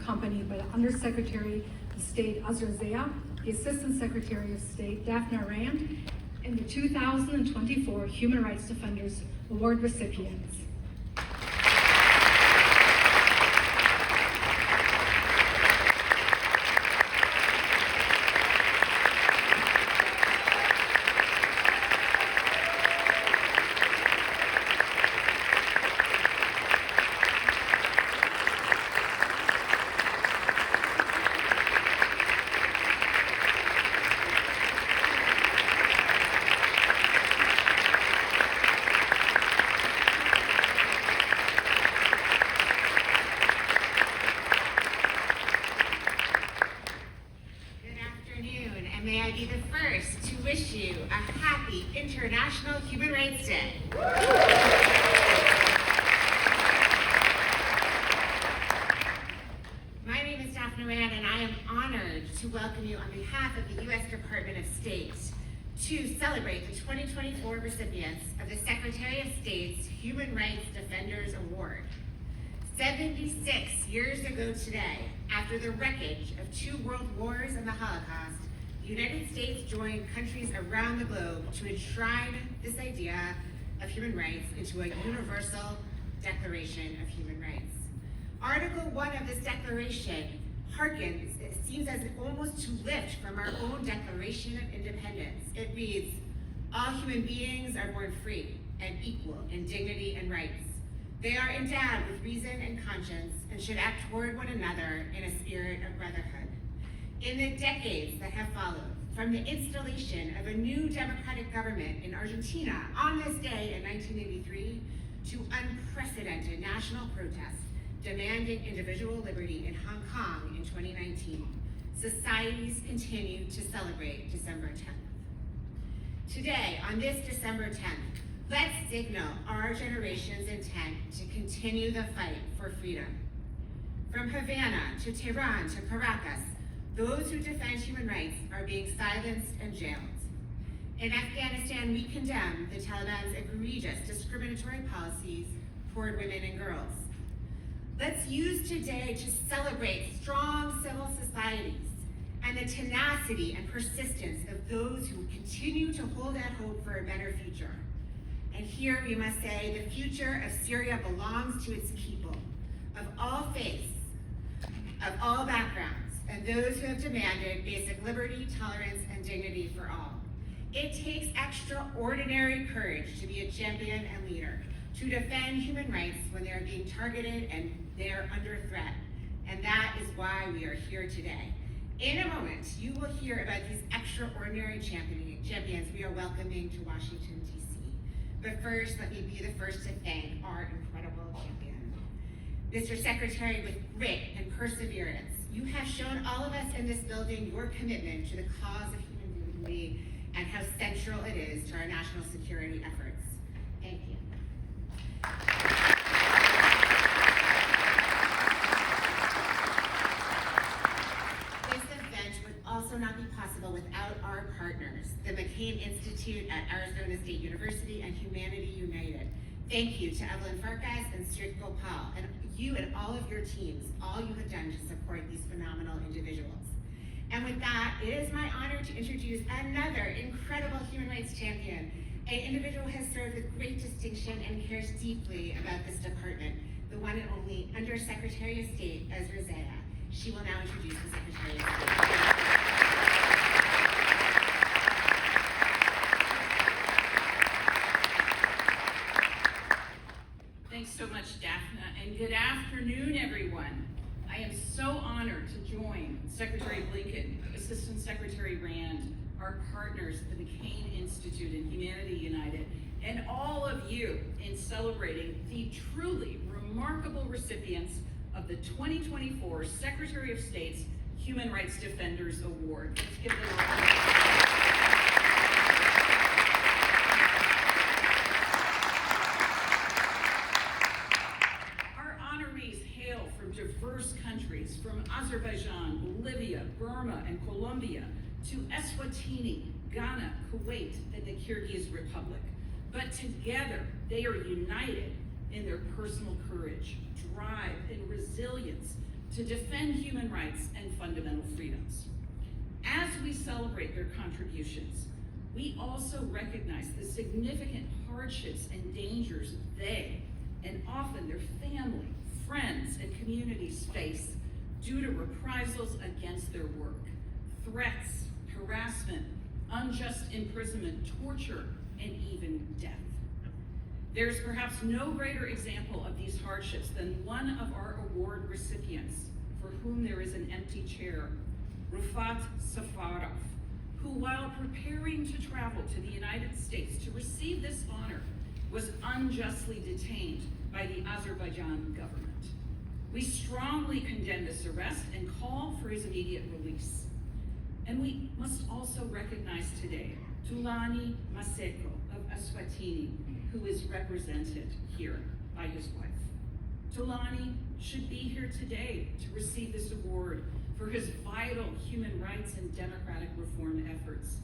accompanied by the Undersecretary of State Azra Zaya, the Assistant Secretary of State Daphne Rand, and the 2024 Human Rights Defenders Award recipients. May I be the first to wish you a happy International Human Rights Day. My name is Daphne Rand, and I am honored to welcome you on behalf of the U.S. Department of State to celebrate the 2024 recipients of the Secretary of State's Human Rights Defenders Award. 76 years ago today, after the wreckage of 2 world wars and the Holocaust, the United States joined countries around the globe to enshrine this idea of human rights into a universal Declaration of Human Rights. Article 1 of this declaration harkens, it seems as if almost to lift from our own Declaration of Independence. It reads, "All human beings are born free and equal in dignity and rights. They are endowed with reason and conscience and should act toward one another in a spirit of brotherhood." In the decades that have followed, from the installation of a new democratic government in Argentina on this day in 1983 to unprecedented national protests demanding individual liberty in Hong Kong in 2019, societies continue to celebrate December 10th. Today, on this December 10th, let's signal our generation's intent to continue the fight for freedom. From Havana to Tehran to Caracas, those who defend human rights are being silenced and jailed. In Afghanistan, we condemn the Taliban's egregious discriminatory policies toward women and girls. Let's use today to celebrate strong civil societies and the tenacity and persistence of those who continue to hold out hope for a better future. And here we must say the future of Syria belongs to its people, of all faiths, of all backgrounds, and those who have demanded basic liberty, tolerance, and dignity for all. It takes extraordinary courage to be a champion and leader, to defend human rights when they are being targeted and they are under threat. And that is why we are here today. In a moment, you will hear about these extraordinary champions we are welcoming to Washington, D.C. But first, let me be the first to thank our incredible champion. Mr. Secretary, with grit and perseverance, you have shown all of us in this building your commitment to the cause of human dignity and how central it is to our national security efforts. Thank you. This event would also not be possible without our partners, the McCain Institute at Arizona State University and Humanity United. Thank you to Evelyn Farkas and Srit Gopal, and you and all of your teams, all you have done to support these phenomenal individuals. And with that, it is my honor to introduce another incredible human rights champion, an individual who has served with great distinction and cares deeply about this department, the one and only Undersecretary of State, Azra Zaya. She will now introduce the Secretary of State. Thanks so much, Daphne, and good afternoon, everyone. I am so honored to join Secretary Blinken, Assistant Secretary Rand, our partners at the McCain Institute and Humanity United, and all of you in celebrating the truly remarkable recipients of the 2024 Secretary of State's Human Rights Defenders Award. Let's give them a round of applause. Diverse countries from Azerbaijan, Bolivia, Burma, and Colombia to Eswatini, Ghana, Kuwait, and the Kyrgyz Republic. But together, they are united in their personal courage, drive, and resilience to defend human rights and fundamental freedoms. As we celebrate their contributions, we also recognize the significant hardships and dangers they, and often their family, friends, and communities face due to reprisals against their work, threats, harassment, unjust imprisonment, torture, and even death. There's perhaps no greater example of these hardships than one of our award recipients, for whom there is an empty chair, Rufat Safarov, who, while preparing to travel to the United States to receive this honor, was unjustly detained by the Azerbaijan government. We strongly condemn this arrest and call for his immediate release. And we must also recognize today Tulani Maseko of Eswatini, who is represented here by his wife. Tulani should be here today to receive this award for his vital human rights and democratic reform efforts.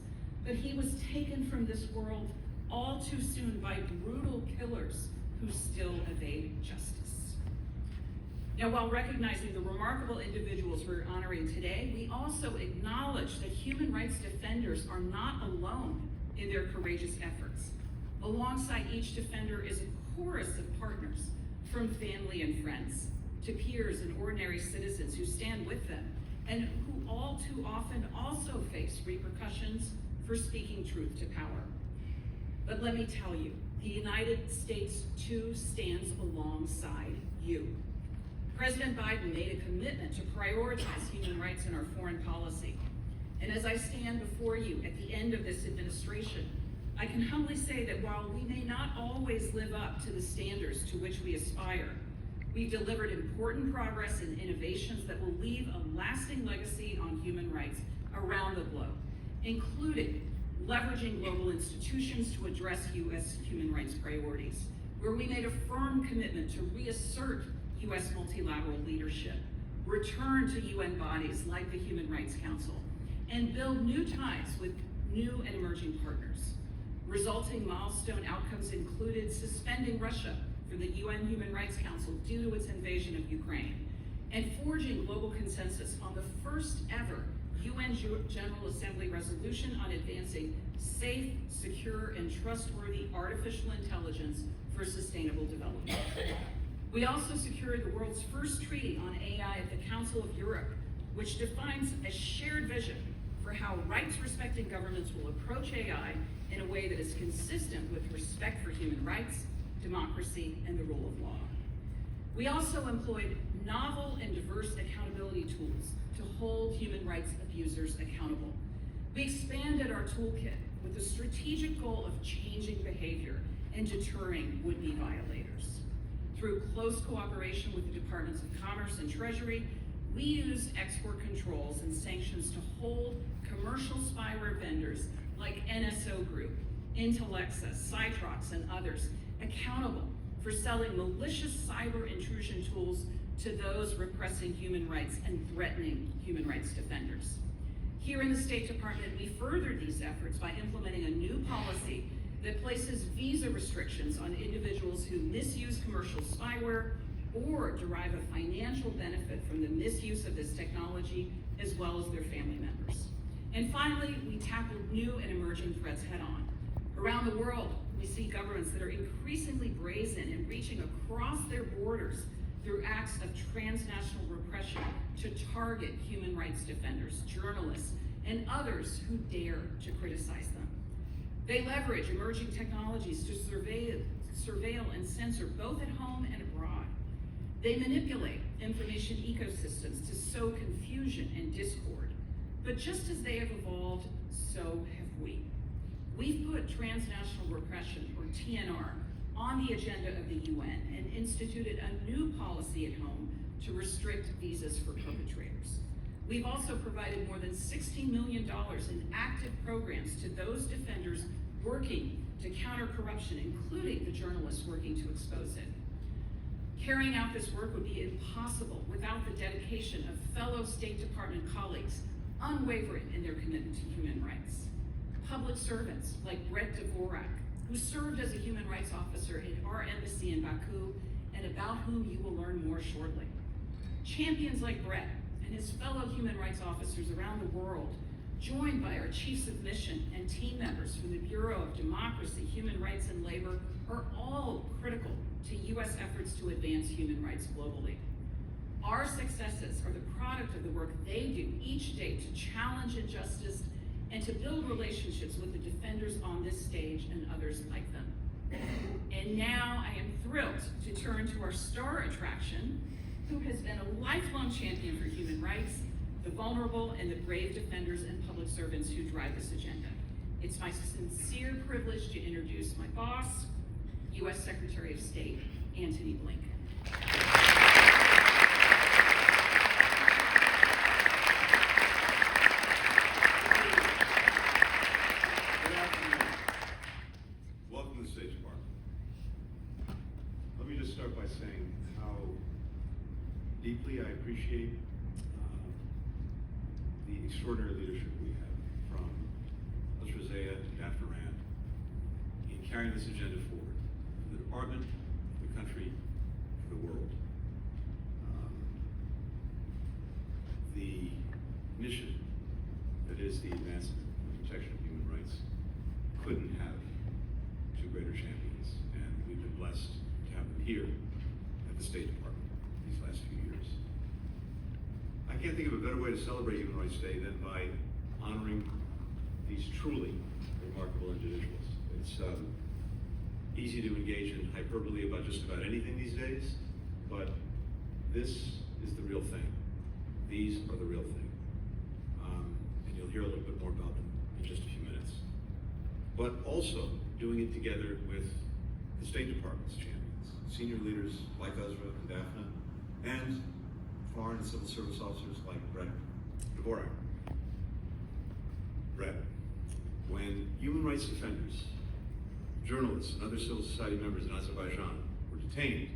But he was taken from this world all too soon by brutal killers who still evade justice. Now, while recognizing the remarkable individuals we're honoring today, we also acknowledge that human rights defenders are not alone in their courageous efforts. Alongside each defender is a chorus of partners, from family and friends to peers and ordinary citizens who stand with them and who all too often also face repercussions for speaking truth to power. But let me tell you, the United States too stands alongside you. President Biden made a commitment to prioritize human rights in our foreign policy. And as I stand before you at the end of this administration, I can humbly say that while we may not always live up to the standards to which we aspire, we've delivered important progress and innovations that will leave a lasting legacy on human rights around the globe, including leveraging global institutions to address U.S. human rights priorities, where we made a firm commitment to reassert U.S. multilateral leadership, return to UN bodies like the Human Rights Council, and build new ties with new and emerging partners. Resulting milestone outcomes included suspending Russia from the UN Human Rights Council due to its invasion of Ukraine, and forging global consensus on the first ever UN General Assembly resolution on advancing safe, secure, and trustworthy artificial intelligence for sustainable development. We also secured the world's first treaty on AI at the Council of Europe, which defines a shared vision for how rights-respecting governments will approach AI in a way that is consistent with respect for human rights, democracy, and the rule of law. We also employed novel and diverse accountability tools to hold human rights abusers accountable. We expanded our toolkit with the strategic goal of changing behavior and deterring would-be violators. Through close cooperation with the Departments of Commerce and Treasury, we used export controls and sanctions to hold commercial spyware vendors like NSO Group, Intellexa, Cytrox, and others accountable for selling malicious cyber intrusion tools to those repressing human rights and threatening human rights defenders. Here in the State Department, we furthered these efforts by implementing a new policy that places visa restrictions on individuals who misuse commercial spyware or derive a financial benefit from the misuse of this technology, as well as their family members. And finally, we tackled new and emerging threats head on. Around the world, we see governments that are increasingly brazen in reaching across their borders through acts of transnational repression to target human rights defenders, journalists, and others who dare to criticize them. They leverage emerging technologies to surveil and censor both at home and abroad. They manipulate information ecosystems to sow confusion and discord. But just as they have evolved, so have we. We've put transnational repression, or TNR, on the agenda of the UN and instituted a new policy at home to restrict visas for perpetrators. We've also provided more than $16 million in active programs to those defenders working to counter corruption, including the journalists working to expose it. Carrying out this work would be impossible without the dedication of fellow State Department colleagues, unwavering in their commitment to human rights. Public servants like Brett Dvorak, who served as a human rights officer in our embassy in Baku, and about whom you will learn more shortly. Champions like Brett and his fellow human rights officers around the world, joined by our chiefs of mission and team members from the Bureau of Democracy, Human Rights, and Labor, are all critical to U.S. efforts to advance human rights globally. Our successes are the product of the work they do each day to challenge injustice and to build relationships with the defenders on this stage and others like them. And now I am thrilled to turn to our star attraction, who has been a lifelong champion for human rights, the vulnerable and the brave defenders and public servants who drive this agenda. It's my sincere privilege to introduce my boss, U.S. Secretary of State, Antony Blinken. Welcome to the State Department. Let me just start by saying how deeply I appreciate the extraordinary leadership we have from Azra Zaya and Daphne Rand in carrying this agenda forward for the department, for the country, for the world. The mission that is the advancement and protection of human rights couldn't have two greater champions, and we've been blessed to have them here at the State Department these last few years. I can't think of a better way to celebrate Human Rights Day than by honoring these truly remarkable individuals. It's easy to engage in hyperbole about just about anything these days, but this is the real thing. These are the real thing. And you'll hear a little bit more about them in just a few minutes. But also doing it together with the State Department's champions, senior leaders like Azra and Daphne, and foreign and civil service officers like Brett Dvorak. Brett, when human rights defenders, journalists, and other civil society members in Azerbaijan were detained,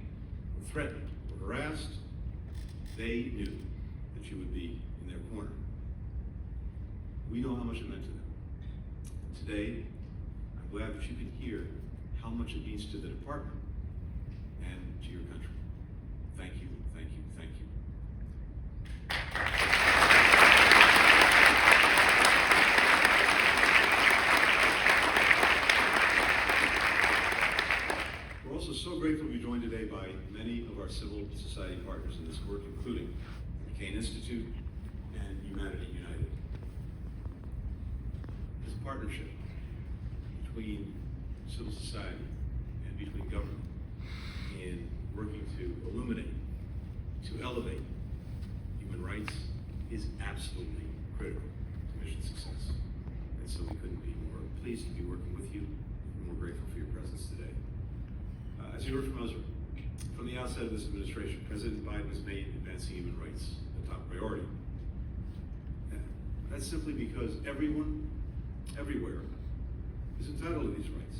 or threatened, or harassed, they knew that you would be in their corner. We know how much it meant to them. Today, I'm glad that you can hear how much it means to the department and to your country. Thank you, thank you, thank you. We're also so grateful to be joined today by many of our civil society partners in this work, including the McCain Institute and Humanity United. This partnership between civil society and between government in working to illuminate, to elevate human rights is absolutely critical to mission success. And so we couldn't be more pleased to be working with you and more grateful for your presence today. As you heard from Azra, from the outset of this administration, President Biden has made advancing human rights a top priority. And that's simply because everyone, everywhere, is entitled to these rights,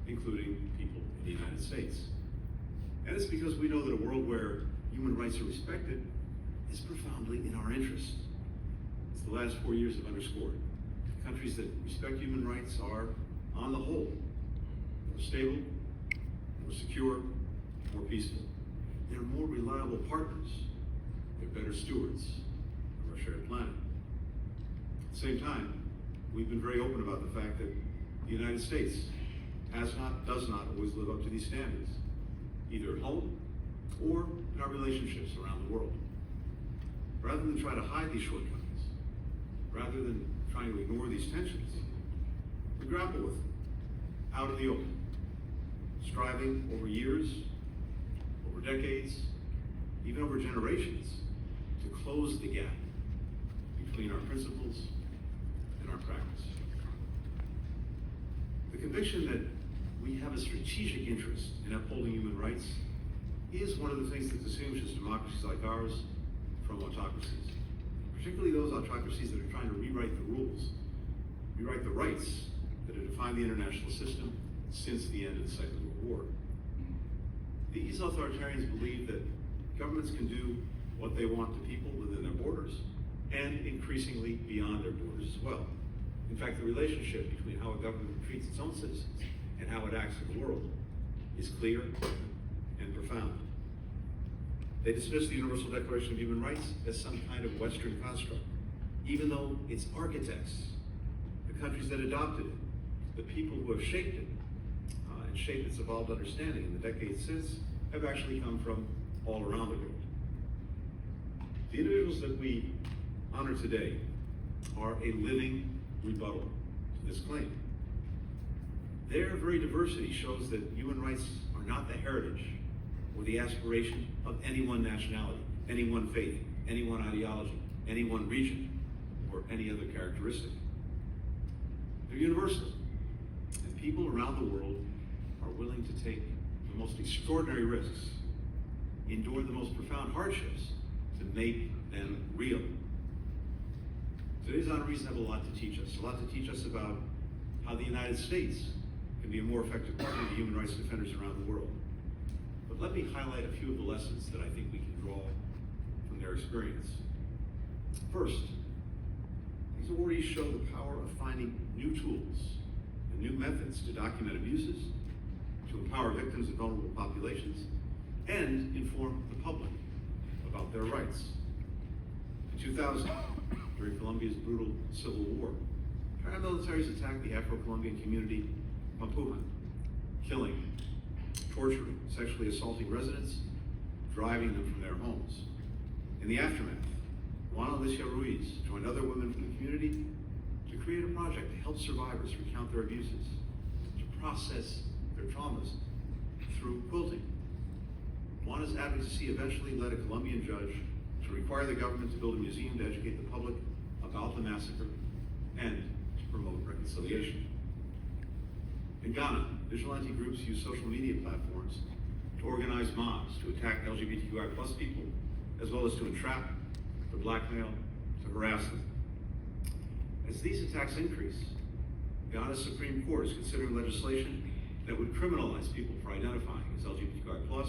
including people in the United States. And it's because we know that a world where human rights are respected is profoundly in our interest. As the last 4 years have underscored, countries that respect human rights are, on the whole, more stable, more secure, more peaceful. They're more reliable partners. They're better stewards of our shared planet. At the same time, we've been very open about the fact that the United States does not always live up to these standards, either at home or in our relationships around the world. Rather than try to hide these shortcomings, rather than trying to ignore these tensions, we grapple with them out in the open, striving over years, over decades, even over generations, to close the gap between our principles and our practice. The conviction that we have a strategic interest in upholding human rights is one of the things that distinguishes democracies like ours from autocracies, particularly those autocracies that are trying to rewrite the rules, rewrite the rights that have defined the international system since the end of the Second World War. These authoritarians believe that governments can do what they want to people within their borders and increasingly beyond their borders as well. In fact, the relationship between how a government treats its own citizens and how it acts in the world is clear and profound. They dismiss the Universal Declaration of Human Rights as some kind of Western construct, even though its architects, the countries that adopted it, the people who have shaped it, and shaped its evolved understanding in the decades since, have actually come from all around the world. The individuals that we honor today are a living rebuttal to this claim. Their very diversity shows that human rights are not the heritage or the aspiration of any one nationality, any one faith, any one ideology, any one region, or any other characteristic. They're universal, and people around the world are willing to take the most extraordinary risks, endure the most profound hardships to make them real. Today's honorees have a lot to teach us about how the United States can be a more effective partner to human rights defenders around the world. But let me highlight a few of the lessons that I think we can draw from their experience. First, these awardees show the power of finding new tools and new methods to document abuses, to empower victims of vulnerable populations, and inform the public about their rights. In 2000, during Colombia's brutal civil war, paramilitaries attacked the Afro-Colombian community of Papuan, killing, torturing, sexually assaulting residents, driving them from their homes. In the aftermath, Juana Alicia Ruiz joined other women from the community to create a project to help survivors recount their abuses, to process their traumas through quilting. Juana's advocacy eventually led a Colombian judge to require the government to build a museum to educate the public about the massacre and to promote reconciliation. In Ghana, vigilante groups use social media platforms to organize mobs to attack LGBTQI+ people, as well as to entrap, to blackmail, to harass them. As these attacks increase, Ghana's Supreme Court is considering legislation that would criminalize people for identifying as LGBTQI+,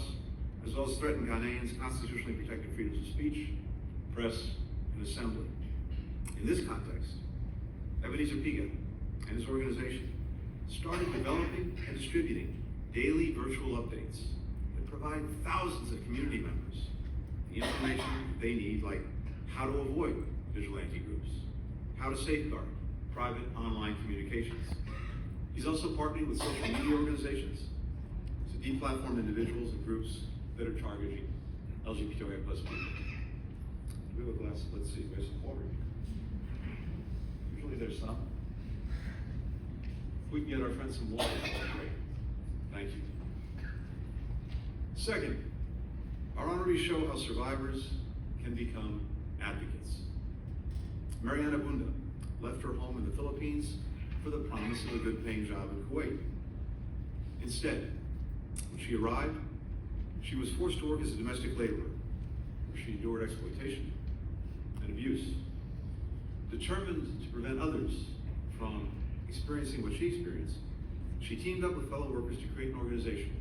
as well as threaten Ghanaians' constitutionally protected freedoms of speech, press, and assembly. In this context, Ebenezer Piga and his organization started developing and distributing daily virtual updates that provide thousands of community members the information they need, like how to avoid vigilante groups, how to safeguard private online communications. He's also partnering with social media organizations to deplatform individuals and groups that are targeting LGBTQI+ people. Do we have a glass? Let's see, there's some water. Usually there's some. If we can get our friends some water, that'd be great. Thank you. Second, our honorees show how survivors can become advocates. Mariana Bunda left her home in the Philippines for the promise of a good paying job in Kuwait. Instead, when she arrived, she was forced to work as a domestic laborer, where she endured exploitation and abuse. Determined to prevent others from experiencing what she experienced, she teamed up with fellow workers to create an organization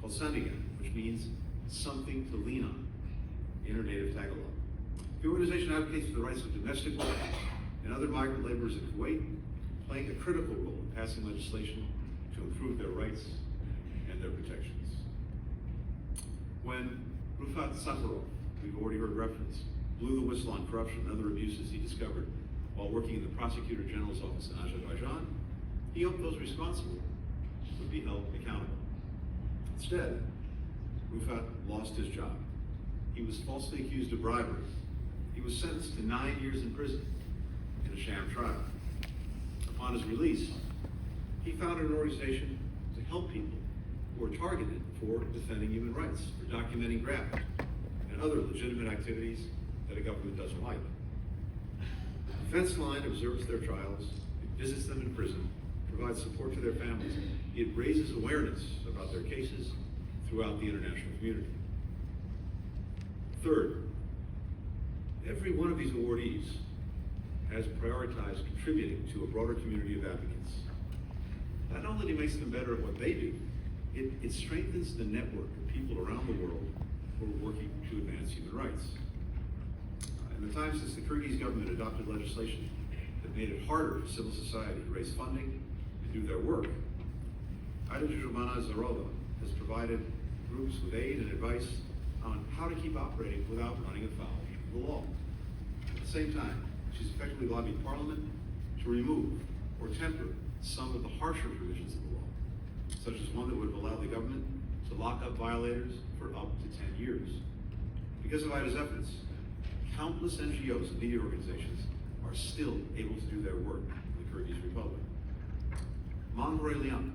called Sandigan, which means something to lean on in her native Tagalog. The organization advocates for the rights of domestic workers and other migrant laborers in Kuwait, playing a critical role in passing legislation to improve their rights and their protections. When Rufat Sakharov, we've already heard reference, blew the whistle on corruption and other abuses he discovered while working in the Prosecutor General's office in Azerbaijan, he hoped those responsible would be held accountable. Instead, Rufat lost his job. He was falsely accused of bribery. He was sentenced to 9 years in prison in a sham trial. Upon his release, he founded an organization to help people who are targeted for defending human rights, for documenting graft and other legitimate activities that a government doesn't like. The Defense Line observes their trials, it visits them in prison, provides support to their families. It raises awareness about their cases throughout the international community. Third, every one of these awardees has prioritized contributing to a broader community of advocates. Not only makes them better at what they do, it strengthens the network of people around the world who are working to advance human rights. In the time since the Kyrgyz government adopted legislation that made it harder for civil society to raise funding and do their work, Ida Jumana Zarova has provided groups with aid and advice on how to keep operating without running afoul of the law. At the same time, she's effectively lobbied Parliament to remove or temper some of the harsher provisions of the law, such as one that would have allowed the government to lock up violators for up to 10 years. Because of Ida's efforts, countless NGOs and media organizations are still able to do their work in the Kyrgyz Republic. Monroy Leon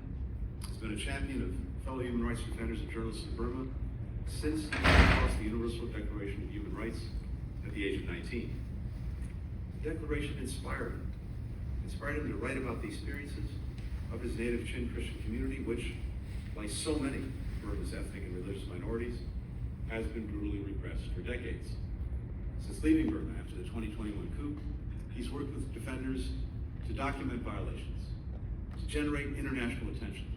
has been a champion of fellow human rights defenders and journalists in Burma since he came across the Universal Declaration of Human Rights at the age of 19. The Declaration inspired him to write about the experiences of his native Chin Christian community, which, like so many of Burma's ethnic and religious minorities, has been brutally repressed for decades. Since leaving Burma after the 2021 coup, he's worked with defenders to document violations, to generate international attention,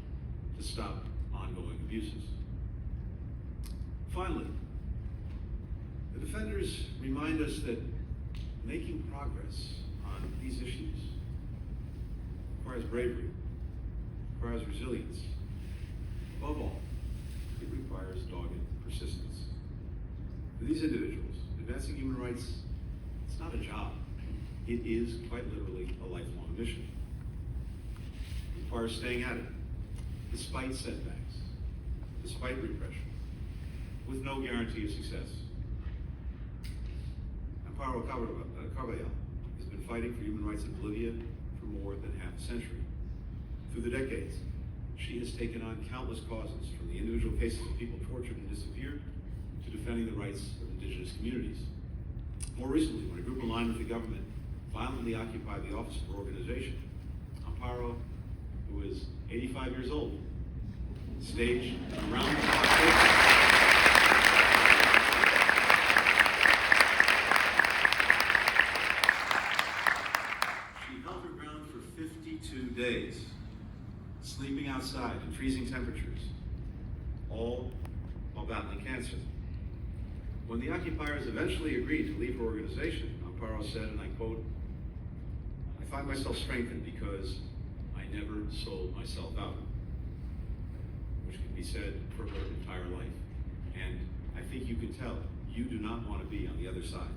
to stop ongoing abuses. Finally, the defenders remind us that making progress on these issues requires bravery, requires resilience. Above all, it requires dogged persistence. For these individuals, advancing human rights, it's not a job. It is quite literally a lifelong mission. It requires staying at it, despite setbacks, despite repression, with no guarantee of success. Amparo Carvajal has been fighting for human rights in Bolivia for more than half a century. Through the decades, she has taken on countless causes, from the individual cases of people tortured and disappeared to defending the rights of indigenous communities. More recently, when a group aligned with the government violently occupied the office of her organization, Amparo, who is 85 years old, staged a round-the-clock protest. She held her ground for 52 days, sleeping outside in freezing temperatures, all while battling cancer. When the occupiers eventually agreed to leave her organization, Amparo said, and I quote, "I find myself strengthened because I never sold myself out," which can be said for her entire life. And I think you can tell you do not want to be on the other side.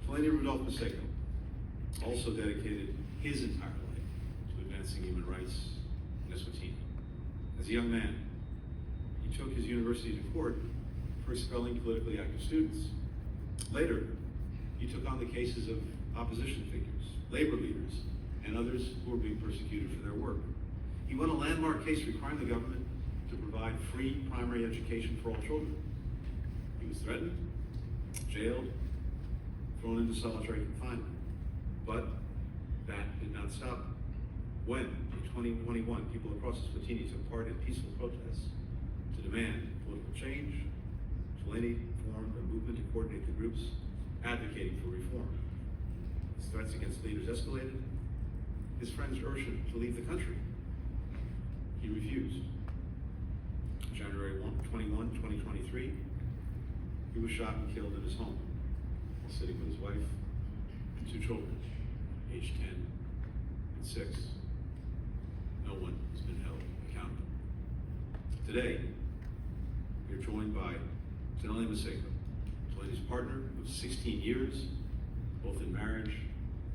Tlaini Rudolph Maseko also dedicated his entire life to advancing human rights in Eswatini. As a young man, he took his university to court for expelling politically active students. Later, he took on the cases of opposition figures, labor leaders, and others who were being persecuted for their work. He won a landmark case requiring the government to provide free primary education for all children. He was threatened, jailed, thrown into solitary confinement. But that did not stop him. When, in 2021, people across Eswatini took part in peaceful protests to demand political change, Tlaini formed a movement to coordinate the groups advocating for reform. His threats against leaders escalated. His friends urged him to leave the country. He refused. January 21, 2023, he was shot and killed in his home while sitting with his wife and 2 children, aged 10 and 6. No one has been held accountable. Today, we are joined by Tlaini Maseko, Tlaini's partner of 16 years, both in marriage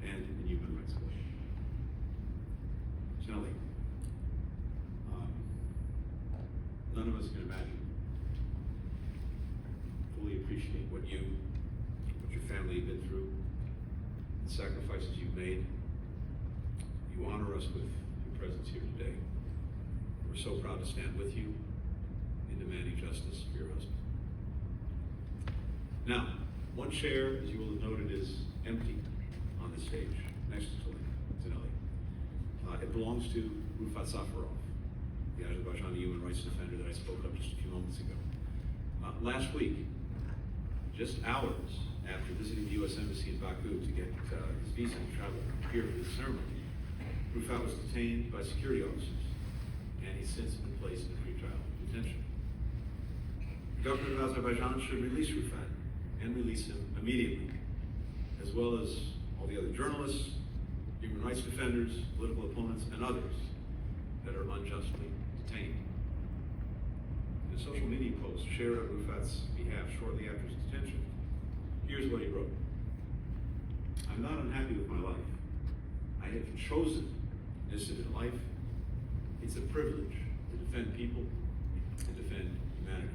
and in human rights work. Tlaini, none of us can imagine, fully appreciate what your family have been through, the sacrifices you've made. You honor us with your presence here today. We're so proud to stand with you in demanding justice for your husband. Now, one chair, as you will have noted, is empty on the stage next to Tlaini. It belongs to Rufat Safarov, the Azerbaijani human rights defender that I spoke of just a few moments ago. Last week, just hours after visiting the U.S. Embassy in Baku to get his visa to travel here for this ceremony, Rufat was detained by security officers, and he's since been placed in pretrial detention. The government of Azerbaijan should release Rufat and release him immediately, as well as all the other journalists, human rights defenders, political opponents, and others that are unjustly detained. In a social media post shared on Rufat's behalf shortly after his detention, here's what he wrote. I'm not unhappy with my life. I have chosen dissident life. It's a privilege to defend people and defend humanity.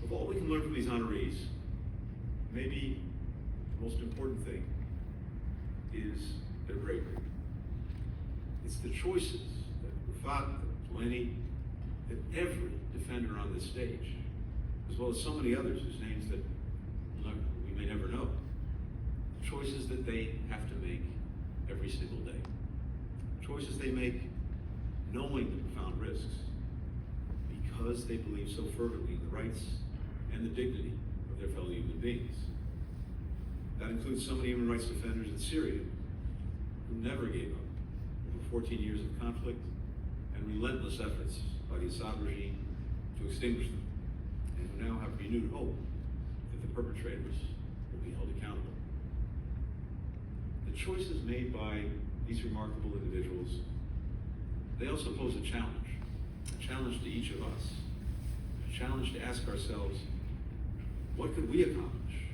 Of all we can learn from these honorees, maybe the most important thing is their bravery. It's the choices that Rufat, that Delaney, that every defender on this stage, as well as so many others whose names that we may never know, the choices that they have to make every single day. Choices they make knowing the profound risks because they believe so fervently in the rights and the dignity of their fellow human beings. That includes so many human rights defenders in Syria who never gave up over 14 years of conflict and relentless efforts by the Assad regime to extinguish them, and who now have renewed hope that the perpetrators will be held accountable. The choices made by these remarkable individuals, they also pose a challenge to each of us, a challenge to ask ourselves, what could we accomplish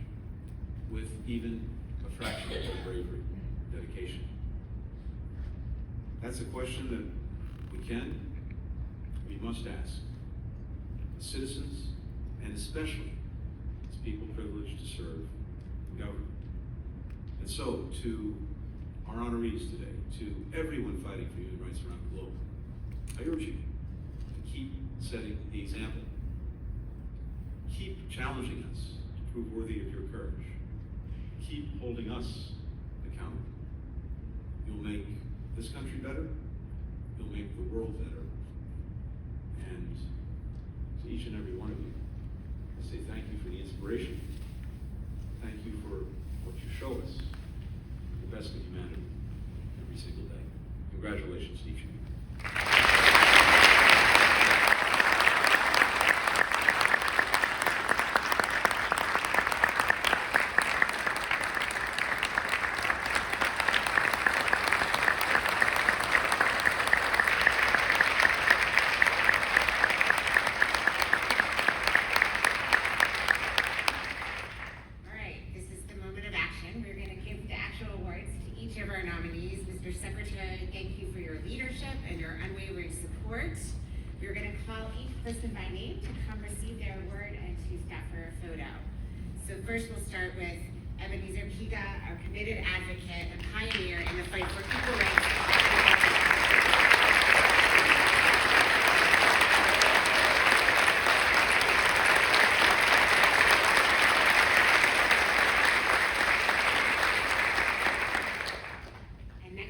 with even a fraction of their bravery and dedication? That's a question that we must ask as citizens, and especially as people privileged to serve in government. And so, to our honorees today, to everyone fighting for human rights around the globe, I urge you to keep setting the example. Keep challenging us to prove worthy of your courage. Keep holding us accountable. You'll make this country better. You'll make the world better. And to each and every one of you, I say thank you for the inspiration. Thank you for what you show us, the best of humanity, every single day. Congratulations to each of you. We're going to call each person by name to come receive their award and to stop for a photo. So first we'll start with Ebenezer Piga, our committed advocate and pioneer in the fight for equal rights.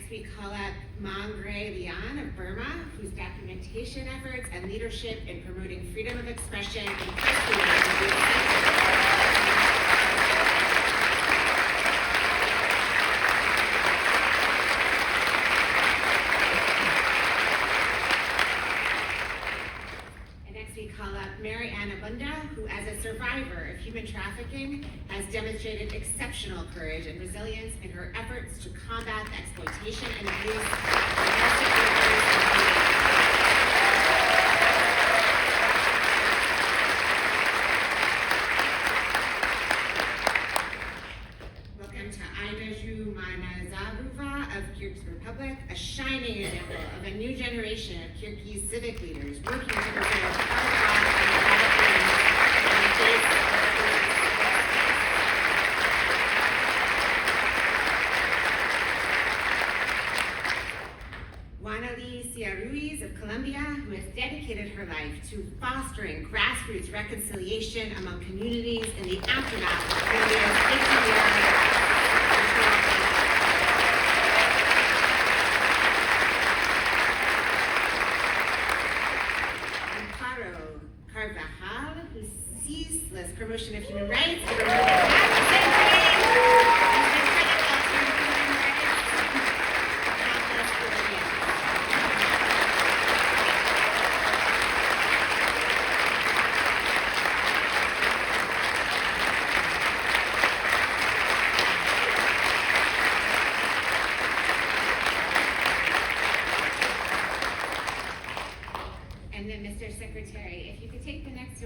We call up Mangre Lian of Burma, whose documentation efforts and leadership in promoting freedom of expression and press freedom. And next we call up Mary Ann Abunda, who as a survivor of human trafficking has demonstrated exceptional courage and resilience in her efforts to combat the exploitation and abuse of domestic workers. Welcome to Aidaju Manazaruva of Kyrgyz Republic, a shining example of a new generation of Kyrgyz civic leaders working to preserve our and the face of Wanali Ruiz of Colombia, who has dedicated her life to fostering grassroots reconciliation among communities in the aftermath of Colombia's 50-year. Amparo Carvajal, whose ceaseless promotion of human rights and promoting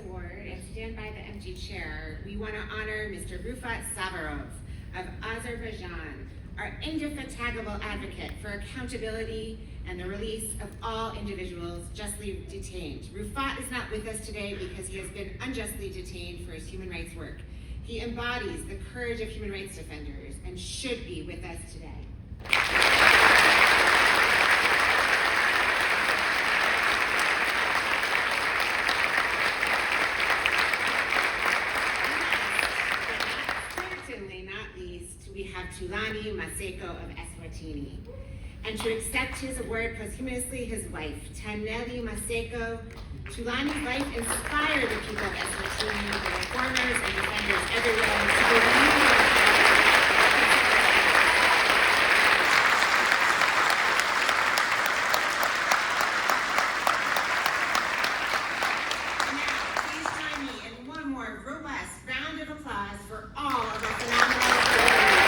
Award and stand by the MG chair, we want to honor Mr. Rufat Safarov of Azerbaijan, our indefatigable advocate for accountability and the release of all individuals justly detained. Rufat is not with us today because he has been unjustly detained for his human rights work. He embodies the courage of human rights defenders and should be with us today. Certainly not least, we have Tulani Maseko of Eswatini. And to accept his award posthumously, his wife, Taneli Maseko. Tulani's life inspired the people of Eswatini, the reformers and defenders everywhere to believe in Now, please join me in one more robust round of applause for all of our phenomenal awardees.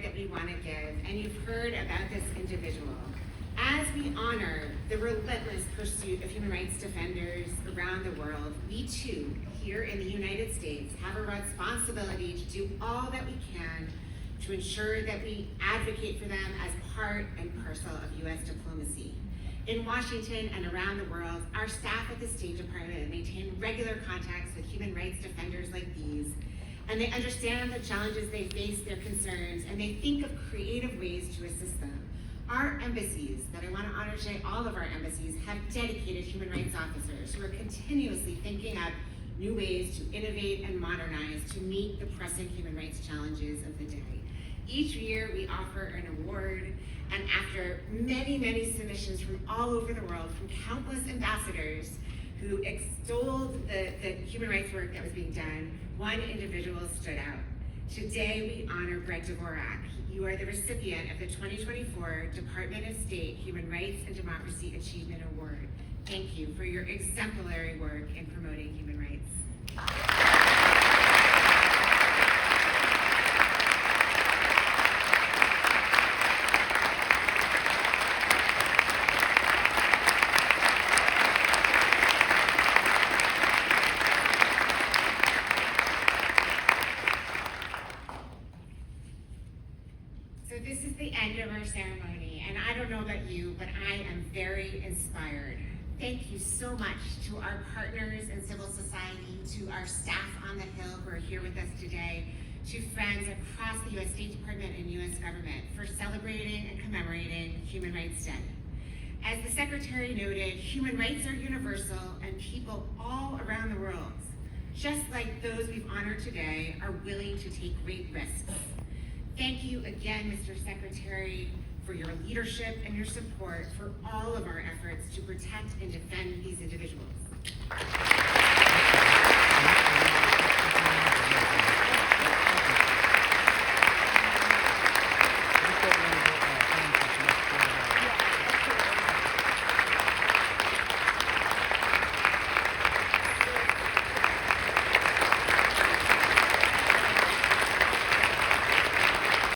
That we want to give, and you've heard about this individual. As we honor the relentless pursuit of human rights defenders around the world, we too, here in the United States, have a responsibility to do all that we can to ensure that we advocate for them as part and parcel of U.S. diplomacy. In Washington and around the world, our staff at the State Department maintain regular contacts with human rights defenders like these, and they understand the challenges they face, their concerns, and they think of creative ways to assist them. Our embassies, that I want to honor today, all of our embassies, have dedicated human rights officers who are continuously thinking up new ways to innovate and modernize to meet the pressing human rights challenges of the day. Each year we offer an award, and after many, many submissions from all over the world, from countless ambassadors who extolled the human rights work that was being done, one individual stood out. Today we honor Greg Dvorak. You are the recipient of the 2024 Department of State Human Rights and Democracy Achievement Award. Thank you for your exemplary work in promoting human rights. So this is the end of our ceremony, and I don't know about you, but I am very inspired. Thank you so much to our partners in civil society, to our staff on the Hill who are here with us today, to friends across the U.S. State Department and U.S. government for celebrating and commemorating Human Rights Day. As the Secretary noted, human rights are universal, and people all around the world, just like those we've honored today, are willing to take great risks. Thank you again, Mr. Secretary, for your leadership and your support for all of our efforts to protect and defend these individuals.